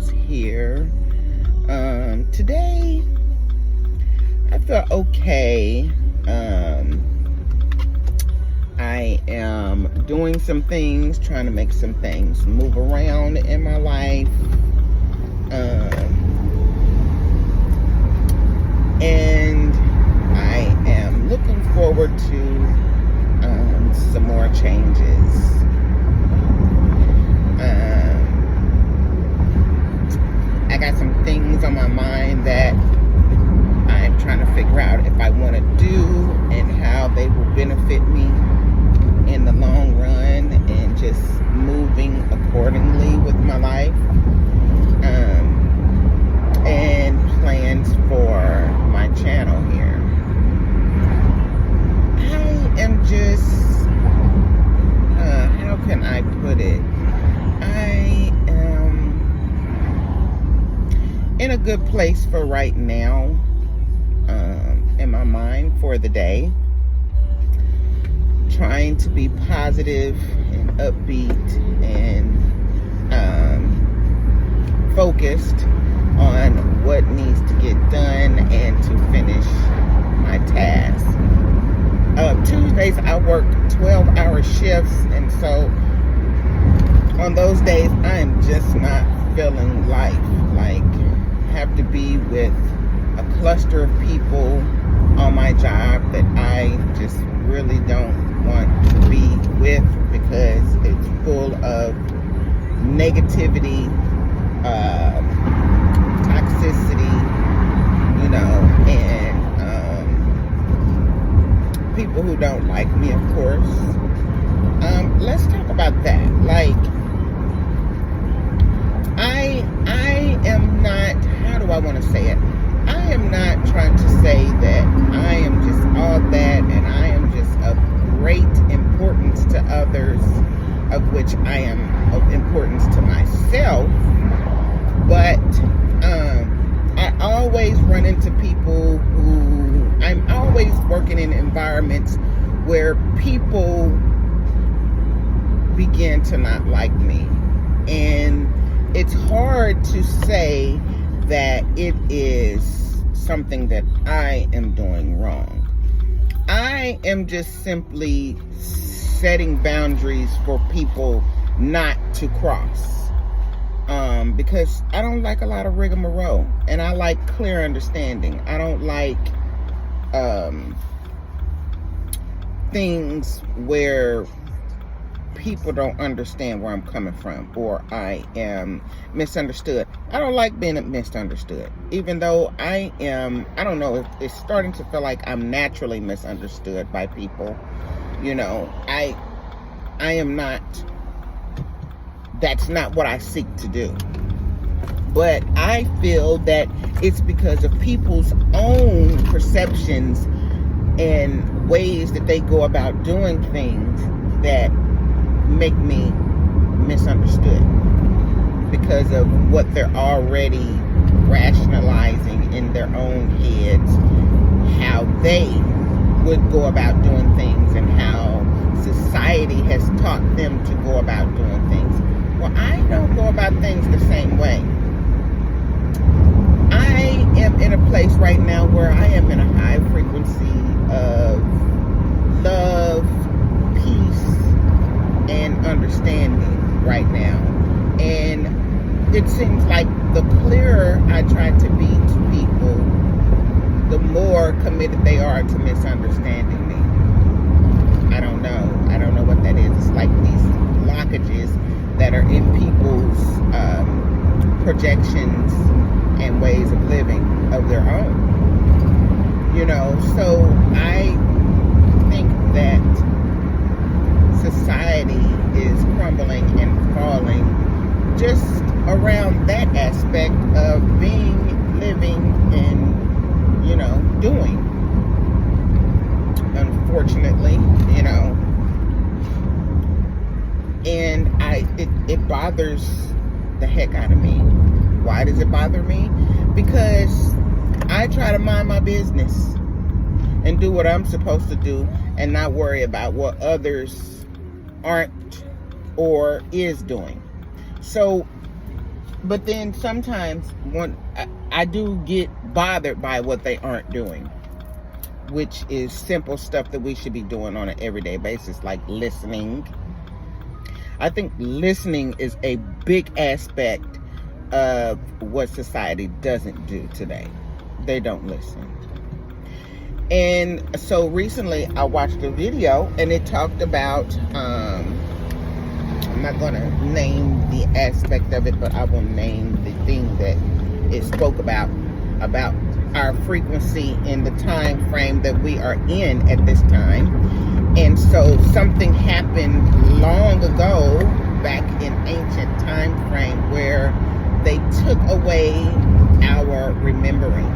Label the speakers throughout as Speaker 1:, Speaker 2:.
Speaker 1: Rose here. Today I feel okay. I am doing some things, trying to make some things move around in my life. And I am looking forward to some more changes. I got some things on my mind that I'm trying to figure out if I want to do and how they will benefit me in the long run, and just moving accordingly with my life, and plans for my channel here. I am just, how can I put it? I am in a good place for right now, in my mind for the day. Trying to be positive and upbeat and focused on what needs to get done and to finish my task. Tuesdays I work 12-hour shifts, and so on those days I am just not feeling life. Like, have to be with a cluster of people on my job that I just really don't want to be with, because it's full of negativity, toxicity, and people who don't like me, of course. Let's talk about that. Like, I am not, how do I want to say it? I am not trying to say that I am just all that and I am just of great importance to others, of which I am of importance to myself. But I always run into people who, I'm always working in environments where people begin to not like me. And it's hard to say that it is something that I am doing wrong. I am just simply setting boundaries for people not to cross. Because I don't like a lot of rigmarole, and I like clear understanding. I don't like things where people don't understand where I'm coming from, or I am misunderstood. I don't like being misunderstood, even though I don't know, if it's starting to feel like I'm naturally misunderstood by people. I am not, that's not what I seek to do. But I feel that it's because of people's own perceptions and ways that they go about doing things that make me misunderstood, because of what they're already rationalizing in their own heads, how they would go about doing things and how society has taught them to go about doing things. Well, I don't go about things the same way. I am in a place right now where I am in a high frequency of love, peace, and understanding right now. And it seems like the clearer I try to be to people, the more committed they are to misunderstanding me. I don't know what that is. It's like these blockages that are in people's projections and ways of living of their own. So I think that society is crumbling and falling just around that aspect of being, living, and doing. Unfortunately, and it bothers the heck out of me. Why does it bother me? Because I try to mind my business and do what I'm supposed to do, and not worry about what others aren't or is doing. So But then sometimes I do get bothered by what they aren't doing, which is simple stuff that we should be doing on an everyday basis, like listening. I think listening is a big aspect of what society doesn't do today. They don't listen. And so recently I watched a video and it talked about, I'm not going to name the aspect of it, but I will name the thing that it spoke about our frequency in the time frame that we are in at this time. And so something happened long ago, back in ancient time frame, where they took away our remembering.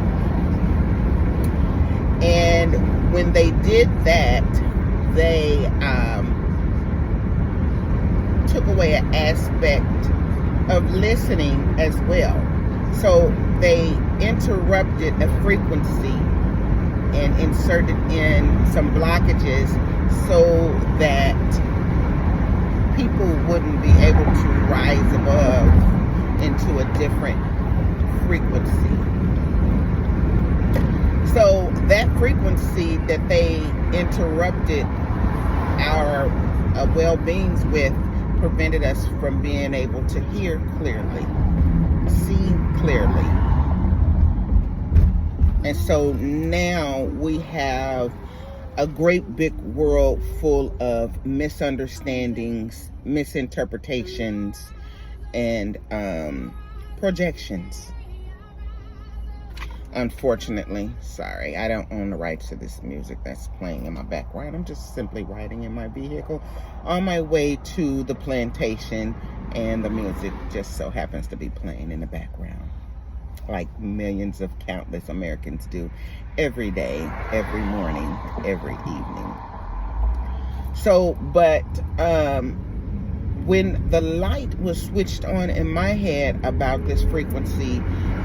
Speaker 1: And when they did that, they took away an aspect of listening as well. So they interrupted a frequency and inserted in some blockages so that people wouldn't be able to rise above into a different frequency. So that frequency that they interrupted our well-beings with prevented us from being able to hear clearly, see clearly. And so now we have a great big world full of misunderstandings, misinterpretations, and projections. Unfortunately, sorry, I don't own the rights to this music that's playing in my background. I'm just simply riding in my vehicle on my way to the plantation, and the music just so happens to be playing in the background, like millions of countless Americans do every day, every morning, every evening. So, but when the light was switched on in my head about this frequency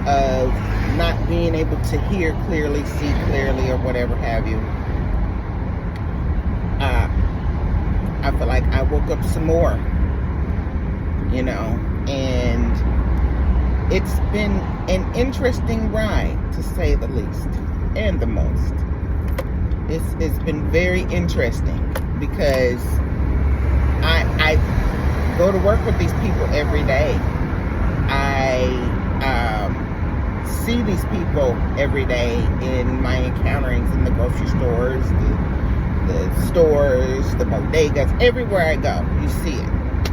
Speaker 1: of not being able to hear clearly, see clearly, or whatever have you, I feel like I woke up some more, and it's been an interesting ride, to say the least, and the most. It's been very interesting because I go to work with these people every day. I see these people every day in my encounterings in the grocery stores, the stores, the bodegas, everywhere I go, you see it.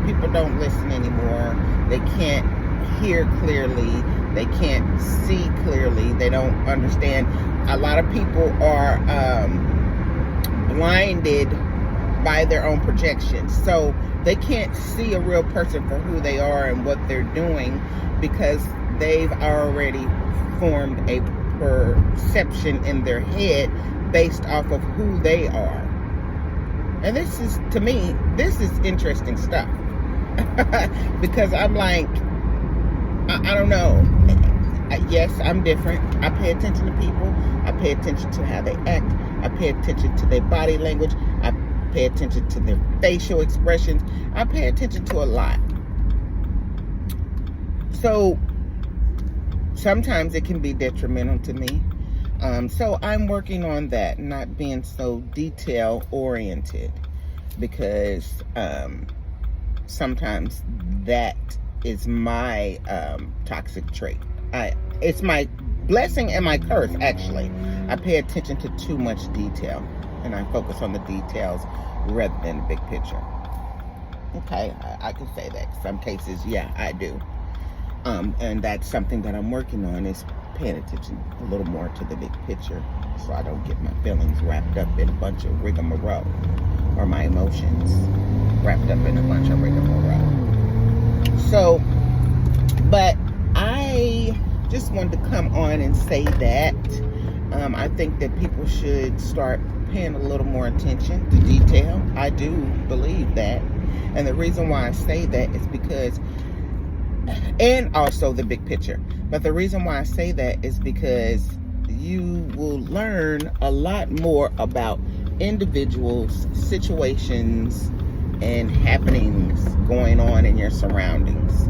Speaker 1: People don't listen anymore. They can't hear clearly. They can't see clearly. They don't understand. A lot of people are blinded by their own projections. So they can't see a real person for who they are and what they're doing, because they've already formed a perception in their head based off of who they are. And this is, to me, this is interesting stuff. Because I'm like, I don't know. Yes, I'm different. I pay attention to people. I pay attention to how they act. I pay attention to their body language. I pay attention to their facial expressions. I pay attention to a lot. So sometimes it can be detrimental to me. So I'm working on that, not being so detail oriented, because sometimes that is my toxic trait. It's my blessing and my curse, actually. I pay attention to too much detail, and I focus on the details rather than the big picture. Okay, I can say that. Some cases, yeah, I do. And that's something that I'm working on, is paying attention a little more to the big picture, so I don't get my feelings wrapped up in a bunch of rigmarole, or my emotions wrapped up in a bunch of rigmarole. So, but I just wanted to come on and say that I think that people should start paying a little more attention to detail. I do believe that. And the reason why I say that is because, and also the big picture, but the reason why I say that is because you will learn a lot more about individuals, situations, and happenings going on in your surroundings.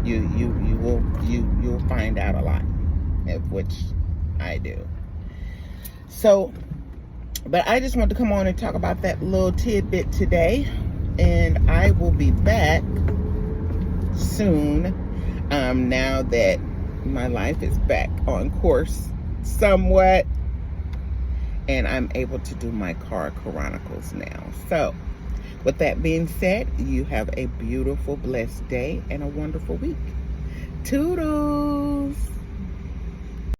Speaker 1: You'll find out a lot, of which I do. So, but I just want to come on and talk about that little tidbit today, and I will be back soon. Now that my life is back on course somewhat, and I'm able to do my car chronicles now. So, with that being said, you have a beautiful, blessed day and a wonderful week. Toodles!